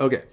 Okay,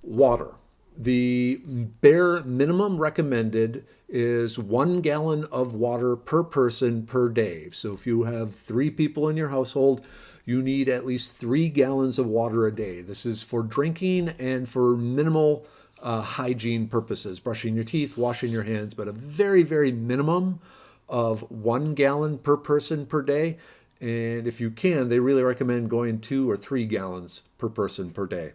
water. The bare minimum recommended is 1 gallon of water per person per day. So if you have 3 people in your household, you need at least 3 gallons of water a day. This is for drinking and for minimal hygiene purposes, brushing your teeth, washing your hands, but a very, very minimum of 1 gallon per person per day. And if you can, they really recommend going 2 or 3 gallons per person per day.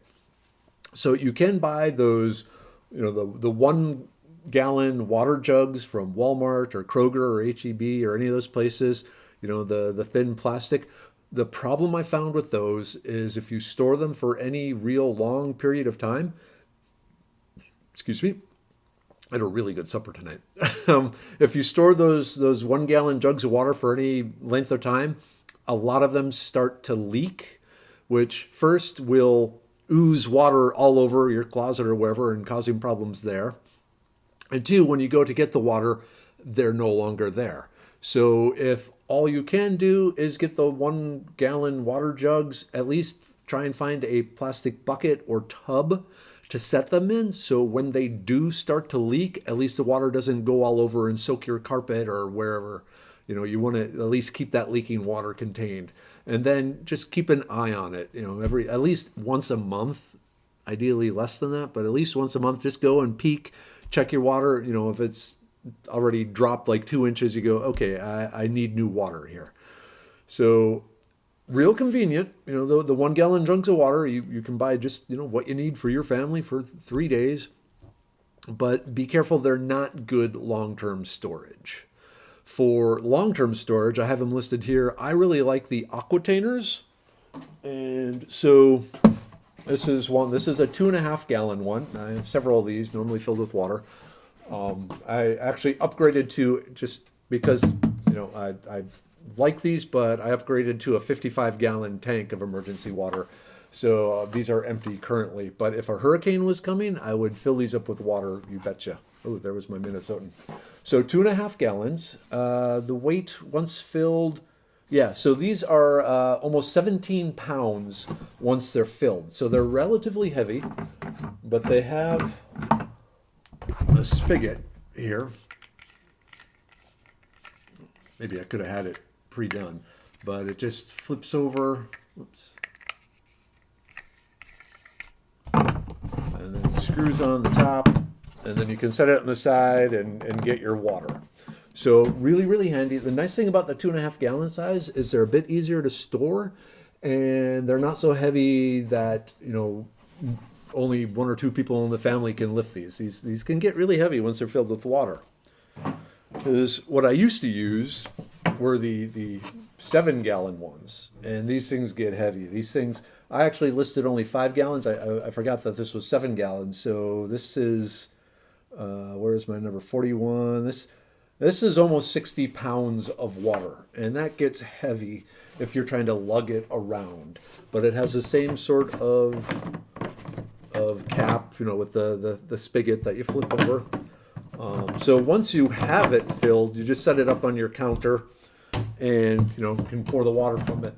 So you can buy those, the 1 gallon water jugs from Walmart or Kroger or HEB or any of those places, the thin plastic. The problem I found with those is if you store them for any real long period of time, excuse me, I had a really good supper tonight. If you store those 1 gallon jugs of water for any length of time, a lot of them start to leak, which first will ooze water all over your closet or wherever and causing problems there. And two, when you go to get the water, they're no longer there. So if all you can do is get the 1 gallon water jugs, at least try and find a plastic bucket or tub to set them in. So when they do start to leak, at least the water doesn't go all over and soak your carpet or wherever. You want to at least keep that leaking water contained. And then just keep an eye on it, at least once a month, ideally less than that, but at least once a month, just go and peek, check your water. If it's already dropped like 2 inches, you go, okay, I need new water here. So real convenient, the 1 gallon jugs of water, you can buy just, what you need for your family for 3 days, but be careful. They're not good long-term storage. For long-term storage, I have them listed here. I really like the Aquatainers. And so this is one. This is a 2.5 gallon one. I have several of these, normally filled with water. I actually upgraded to, just because I like these, but I upgraded to a 55-gallon tank of emergency water. So these are empty currently. But if a hurricane was coming, I would fill these up with water. You betcha. Oh, there was my Minnesotan. So 2.5 gallons. The weight once filled. Yeah, so these are almost 17 pounds once they're filled. So they're relatively heavy, but they have a spigot here. Maybe I could have had it pre-done, but it just flips over. Whoops. And then screws on the top, and then you can set it on the side and get your water. So really, really handy. The nice thing about the 2.5 gallon size is they're a bit easier to store, and they're not so heavy that, only 1 or 2 people in the family can lift these. These can get really heavy once they're filled with water. Because what I used to use were the 7-gallon ones, and these things get heavy. These things, I actually listed only 5 gallons. I forgot that this was 7 gallons. So this is, where's my number? 41. This is almost 60 pounds of water, and that gets heavy if you're trying to lug it around. But it has the same sort of cap, with the spigot that you flip over. So once you have it filled, you just set it up on your counter and, can pour the water from it.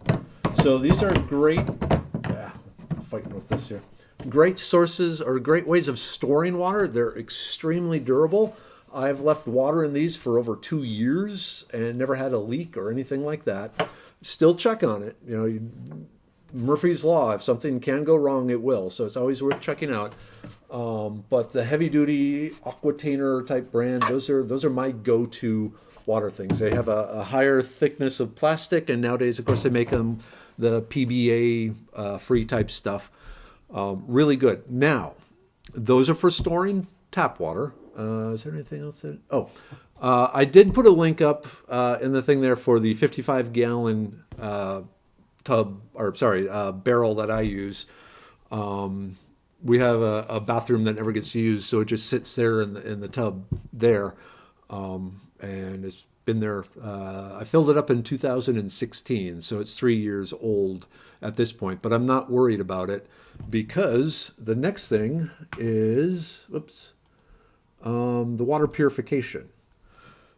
So these are great, I'm fighting with this here. Great sources or great ways of storing water. They're extremely durable. I've left water in these for over 2 years and never had a leak or anything like that. Still check on it. Murphy's Law, if something can go wrong, it will. So it's always worth checking out. But the heavy duty Aquatainer type brand, those are my go-to water things. They have a higher thickness of plastic, and nowadays, of course, they make them the PBA free type stuff. Really good. Now, those are for storing tap water. Is there anything else? I did put a link up in the thing there for the 55-gallon barrel that I use. We have a bathroom that never gets used, so it just sits there in the tub there, and it's been there. I filled it up in 2016, so it's 3 years old at this point. But I'm not worried about it because the next thing is, the water purification.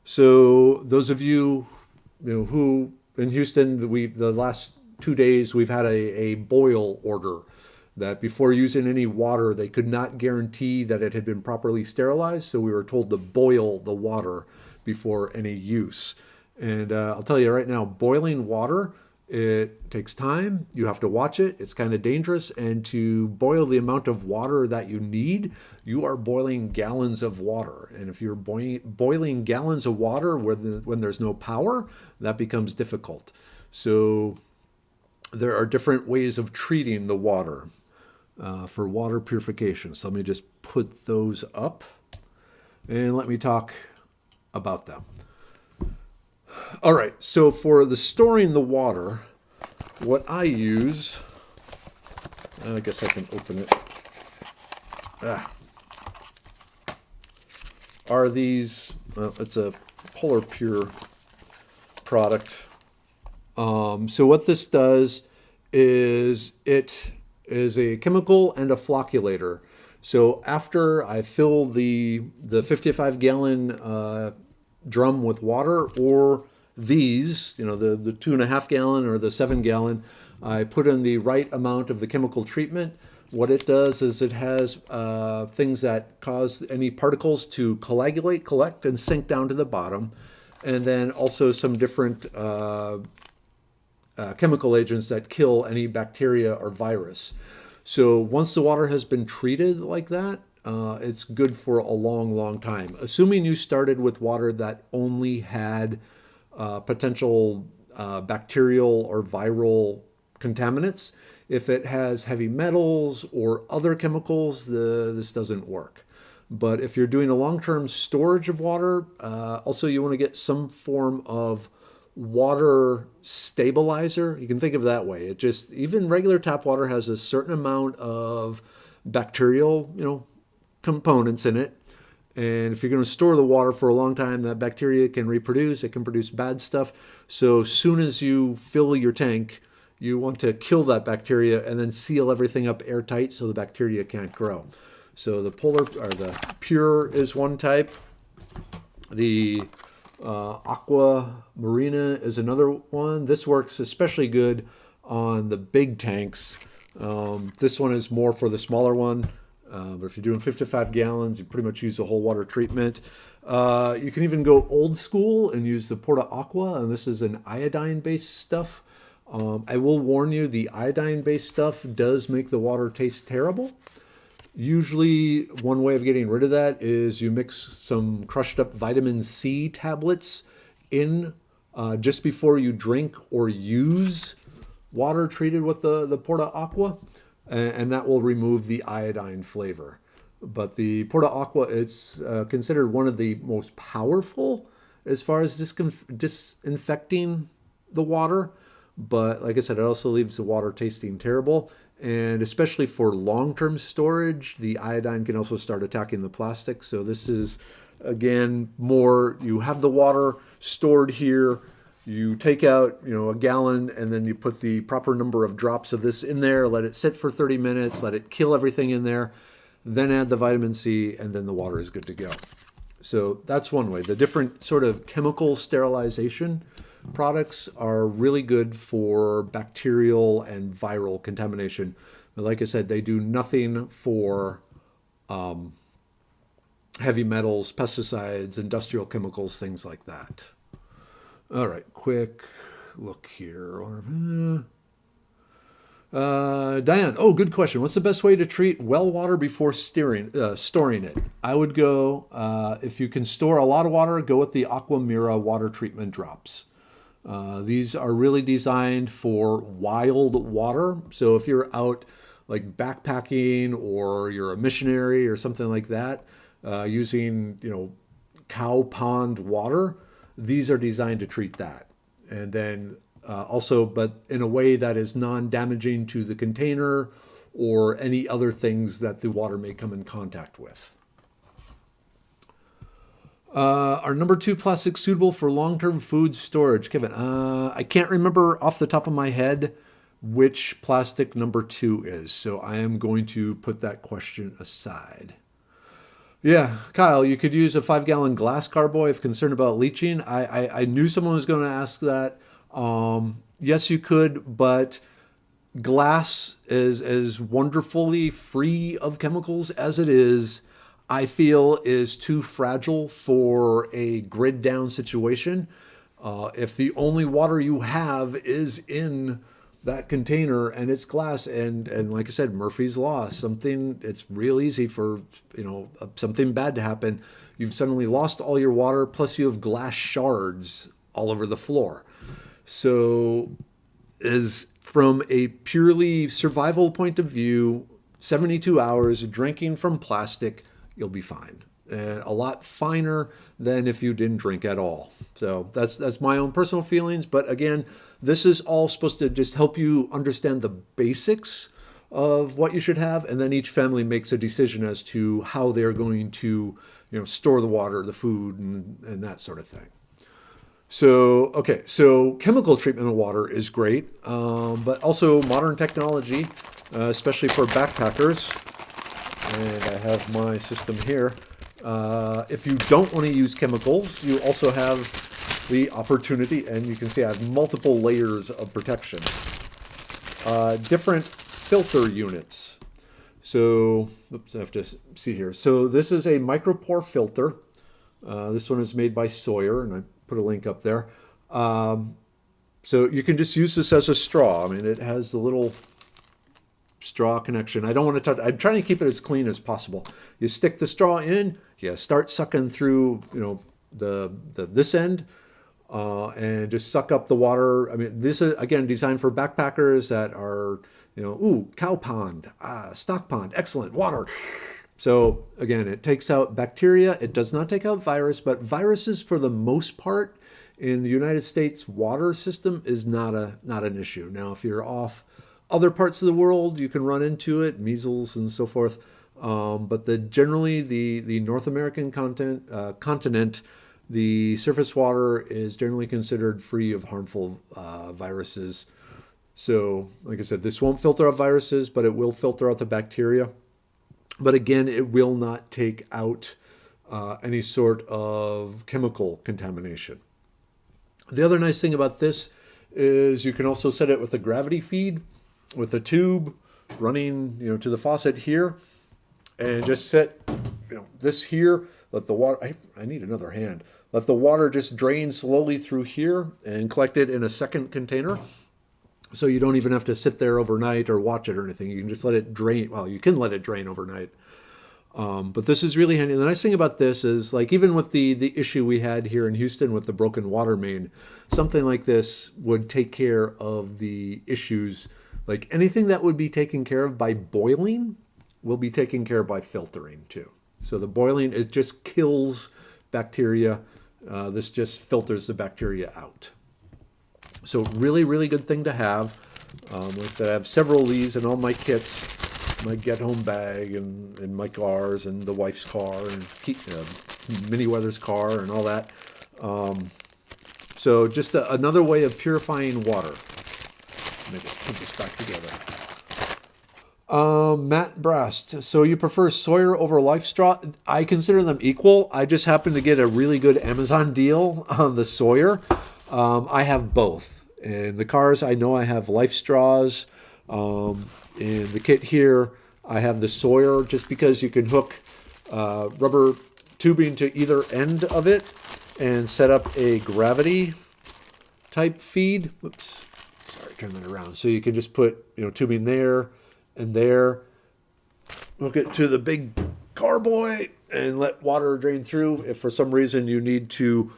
So those of you, who in Houston, the last 2 days we've had a boil order. that before using any water, they could not guarantee that it had been properly sterilized. So we were told to boil the water before any use. And I'll tell you right now, boiling water, it takes time. You have to watch it. It's kind of dangerous. And to boil the amount of water that you need, you are boiling gallons of water. And if you're boiling gallons of water when there's no power, that becomes difficult. So there are different ways of treating the water for water purification. So let me just put those up and let me talk about them. All right, so for the storing the water, what I use, I guess I can open it, are these, it's a Polar Pure product. So what this does is it is a chemical and a flocculator. So after I fill the 55-gallon drum with water, or these, the 2.5 gallon or the 7 gallon, I put in the right amount of the chemical treatment. What it does is it has things that cause any particles to coagulate, collect, and sink down to the bottom. And then also some different chemical agents that kill any bacteria or virus. So once the water has been treated like that, it's good for a long, long time. Assuming you started with water that only had potential bacterial or viral contaminants. If it has heavy metals or other chemicals, this doesn't work. But if you're doing a long-term storage of water, also you want to get some form of water stabilizer. You can think of it that way. Even regular tap water has a certain amount of bacterial, components in it. And if you're going to store the water for a long time, that bacteria can reproduce. It can produce bad stuff. So as soon as you fill your tank, you want to kill that bacteria and then seal everything up airtight so the bacteria can't grow. So the Pure is one type. The Aqua Marina is another one. This works especially good on the big tanks. This one is more for the smaller one. But if you're doing 55 gallons, you pretty much use the whole water treatment. You can even go old school and use the Porta Aqua, and this is an iodine-based stuff. I will warn you, the iodine-based stuff does make the water taste terrible. Usually, one way of getting rid of that is you mix some crushed up vitamin C tablets in just before you drink or use water treated with the Porta Aqua. And that will remove the iodine flavor. But the Porta Aqua, it's considered one of the most powerful as far as disinfecting the water. But like I said, it also leaves the water tasting terrible. And especially for long-term storage, the iodine can also start attacking the plastic. So this is, again, more, you have the water stored here. You take out, a gallon, and then you put the proper number of drops of this in there, let it sit for 30 minutes, let it kill everything in there, then add the vitamin C, and then the water is good to go. So that's one way. The different sort of chemical sterilization products are really good for bacterial and viral contamination. But like I said, they do nothing for heavy metals, pesticides, industrial chemicals, things like that. All right, quick look here. Diane, good question. What's the best way to treat well water before storing it? I would go, if you can store a lot of water, go with the Aqua Mira water treatment drops. These are really designed for wild water. So if you're out like backpacking or you're a missionary or something like that, using, cow pond water, these are designed to treat that. And then also, but in a way that is non-damaging to the container or any other things that the water may come in contact with. Are number 2 plastics suitable for long-term food storage? Kevin, I can't remember off the top of my head which plastic number 2 is, so I am going to put that question aside. Yeah, Kyle, you could use a 5-gallon glass carboy if concerned about leaching. I knew someone was going to ask that. Yes, you could, but glass is as wonderfully free of chemicals as it is, I feel is too fragile for a grid down situation. If the only water you have is in that container and it's glass, and like I said, Murphy's Law, something, it's real easy for, something bad to happen. You've suddenly lost all your water, plus you have glass shards all over the floor. So is from a purely survival point of view, 72 hours drinking from plastic, you'll be fine. And a lot finer than if you didn't drink at all. So that's my own personal feelings. But again, this is all supposed to just help you understand the basics of what you should have, and then each family makes a decision as to how they're going to, store the water, the food, and that sort of thing. So, okay, so chemical treatment of water is great, but also modern technology, especially for backpackers. And I have my system here. If you don't want to use chemicals, you also have the opportunity, and you can see I have multiple layers of protection. Different filter units. So, oops, I have to see here. So this is a micropore filter. This one is made by Sawyer, and I put a link up there. So you can just use this as a straw. I mean, it has the little straw connection. I don't want to touch, I'm trying to keep it as clean as possible. You stick the straw in, you start sucking through, this end, and just suck up the water. I mean, this is, again, designed for backpackers that are, cow pond, stock pond, excellent, water. So again, it takes out bacteria. It does not take out virus, but viruses, for the most part, in the United States water system is not an issue. Now, if you're off other parts of the world, you can run into it, measles and so forth. But generally the North American continent, the surface water is generally considered free of harmful viruses. So, like I said, this won't filter out viruses, but it will filter out the bacteria. But again, it will not take out any sort of chemical contamination. The other nice thing about this is you can also set it with a gravity feed, with a tube running, to the faucet here, and just set, this here. Let the water. I need another hand. Let the water just drain slowly through here and collect it in a second container. So you don't even have to sit there overnight or watch it or anything. You can just let it drain. Well, you can let it drain overnight. But this is really handy. The nice thing about this is, like, even with the issue we had here in Houston with the broken water main, something like this would take care of the issues. Like anything that would be taken care of by boiling will be taken care of by filtering too. So the boiling, it just kills bacteria. This just filters the bacteria out. So really, really good thing to have. Like I said, I have several of these in all my kits, my get-home bag, and my cars, and the wife's car, and Merriwether's car, and all that. So just another way of purifying water. Maybe put this back together. Matt Brast. So you prefer Sawyer over Life Straw? I consider them equal. I just happened to get a really good Amazon deal on the Sawyer. I have both. In the cars, I know I have Life Straws. In the kit here, I have the Sawyer, just because you can hook rubber tubing to either end of it and set up a gravity type feed. Whoops. Sorry, turn that around. So you can just put tubing there and there, hook it to the big carboy, and let water drain through. If for some reason you need to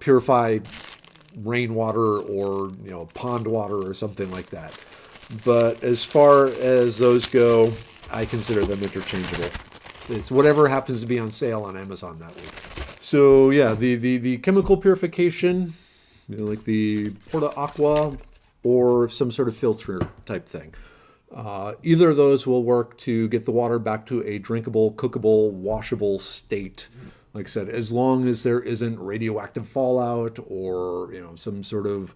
purify rainwater or pond water or something like that. But as far as those go, I consider them interchangeable. It's whatever happens to be on sale on Amazon that week. So yeah, the chemical purification, like the Porta Aqua or some sort of filter type thing. Either of those will work to get the water back to a drinkable, cookable, washable state. Like I said, as long as there isn't radioactive fallout or some sort of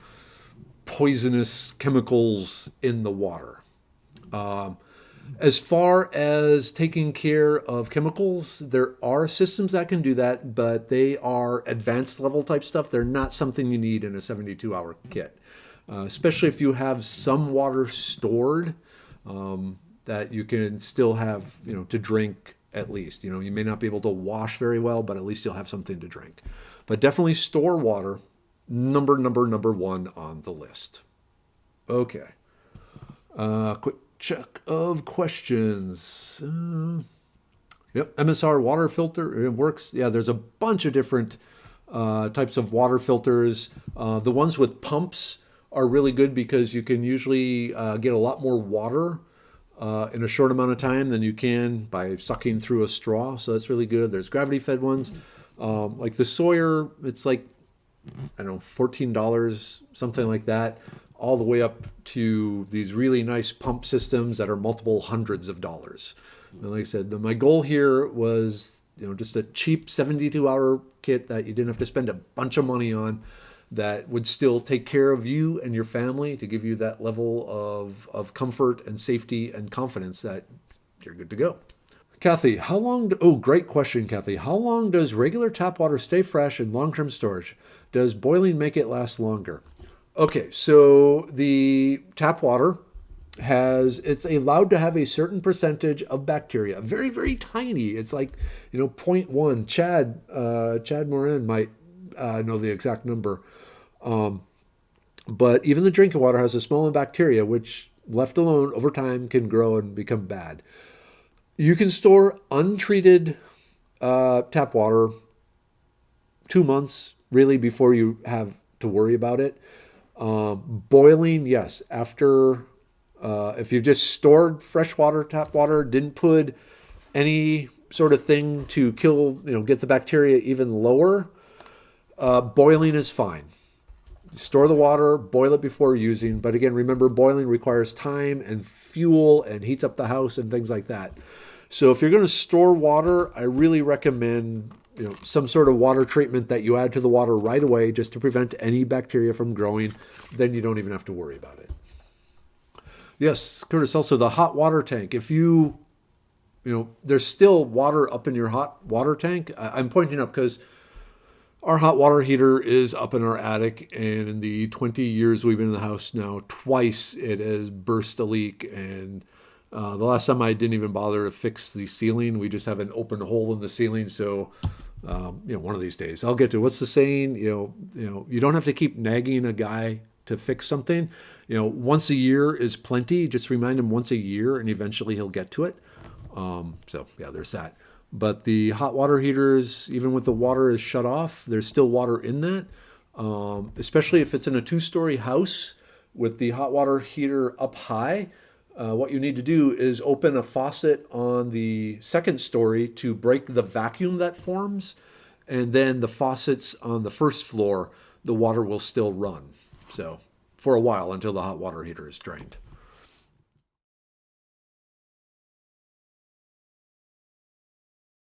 poisonous chemicals in the water. As far as taking care of chemicals, there are systems that can do that, but they are advanced level type stuff. They're not something you need in a 72-hour kit. especially if you have some water stored that you can still have, to drink at least. You may not be able to wash very well, but at least you'll have something to drink. But definitely store water, number one on the list. Okay. Quick check of questions. Yep, MSR water filter, it works. Yeah, there's a bunch of different types of water filters. The ones with pumps are really good because you can usually get a lot more water in a short amount of time than you can by sucking through a straw. So that's really good. There's gravity fed ones. Like the Sawyer, it's like, I don't know, $14, something like that, all the way up to these really nice pump systems that are multiple hundreds of dollars. And like I said, my goal here was, just a cheap 72-hour kit that you didn't have to spend a bunch of money on, that would still take care of you and your family to give you that level of comfort and safety and confidence that you're good to go. Kathy, great question, Kathy. How long does regular tap water stay fresh in long-term storage? Does boiling make it last longer? Okay, so the tap water it's allowed to have a certain percentage of bacteria, very, very tiny. It's like, 0.1. Chad Morin might know the exact number. But even the drinking water has a small amount of bacteria, which left alone over time can grow and become bad. You can store untreated tap water 2 months, really, before you have to worry about it. Boiling, yes. After, if you've just stored freshwater tap water, didn't put any sort of thing to kill, get the bacteria even lower, boiling is fine. Store the water, boil it before using. But again, remember, boiling requires time and fuel and heats up the house and things like that. So if you're going to store water, I really recommend some sort of water treatment that you add to the water right away just to prevent any bacteria from growing. Then you don't even have to worry about it. Yes, Curtis, also the hot water tank. If there's still water up in your hot water tank, I'm pointing up because our hot water heater is up in our attic, and in the 20 years we've been in the house now, twice it has burst a leak. And the last time I didn't even bother to fix the ceiling. We just have an open hole in the ceiling. So, one of these days I'll get to what's the saying. You don't have to keep nagging a guy to fix something. Once a year is plenty. Just remind him once a year, and eventually he'll get to it. So yeah, there's that. But the hot water heaters, even with the water is shut off, there's still water in that. Especially if it's in a 2-story house with the hot water heater up high. What you need to do is open a faucet on the 2nd story to break the vacuum that forms. And then the faucets on the 1st floor, the water will still run. So for a while until the hot water heater is drained.